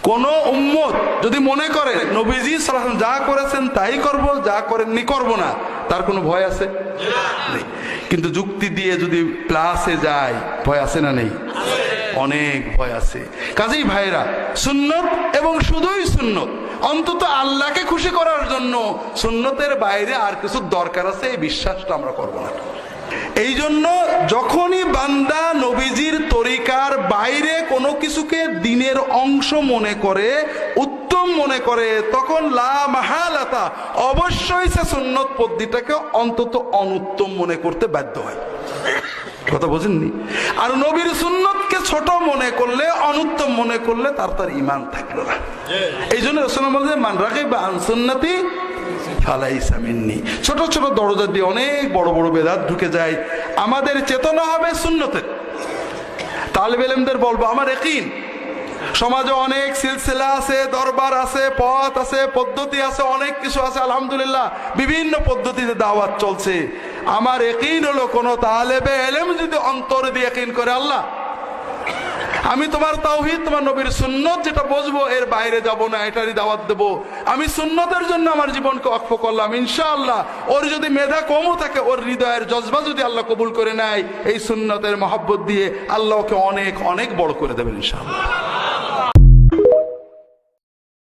কোন উম্মত যদি মনে করে নবীজি সাল্লাল্লাহু আলাইহি ওয়াসাল্লাম যা করেছেন তাই করব, যা করেননি করব না, তার কোনো ভয় আছে? নেই। কিন্তু যুক্তি দিয়ে যদি প্লাসে যায়, ভয় আছে না নেই? অনেক ভয় আছে। কাজেই ভাইরা, সুন্নত এবং শুধুই সুন্নত, অন্তত আল্লাহকে খুশি করার জন্য সুন্নতের বাইরে আর কিছু দরকার আছে, এই বিশ্বাসটা আমরা করব না। এই জন্য যখনই বান্দা নবীজির তরিকার বাইরে কোনো কিছুকে দিনের অংশ মনে করে, উত্তম মনে করে, তখন লা মাহালাতা অবশ্যই সে সুন্নত পদ্ধতিটাকে অন্তত অনুত্তম মনে করতে বাধ্য হয়। কথা বোঝেননি? আর নবীর সুন্নতকে ছোট মনে করলে, অনুত্তম মনে করলে তার ঈমান থাকলো না। এই জন্য রাসূলুল্লাহ বলেন, মান রাগিবা আন সুন্নতি ফালাইসা মিন্নি। ছোট ছোট দরজা দিয়ে অনেক বড় বড় বেদাত ঢুকে যায়। আমাদের চেতনা হবে সুন্নতের। তালেব ইলমদের বলবো, আমার ইয়াকিন সমাজে অনেক সিলসিলা আছে, দরবার আছে, পথ আছে, পদ্ধতি আছে, অনেক কিছু আছে, আলহামদুলিল্লাহ বিভিন্ন পদ্ধতিতে দাওয়াত চলছে। আমার ইয়াকিন হলো, কোন তালেবে ইলম যদি অন্তর দিয়ে ইয়াকিন করে, আল্লাহ আমি তোমার তাওহীদ, তোমার নবীর সুন্নত যেটা বুঝবো, এর বাইরে যাব না, এটারই দাওয়াত দেব, আমি সুন্নতের জন্য আমার জীবনকে ওয়াকফ করলাম, ইনশাআল্লাহ ওর যদি মেধা কমও থাকে, ওর হৃদয়ের জজবা যদি আল্লাহ কবুল করে নেয়, এই সুন্নতের মহব্বত দিয়ে আল্লাহকে অনেক অনেক বড় করে দেবেন ইনশাআল্লাহ।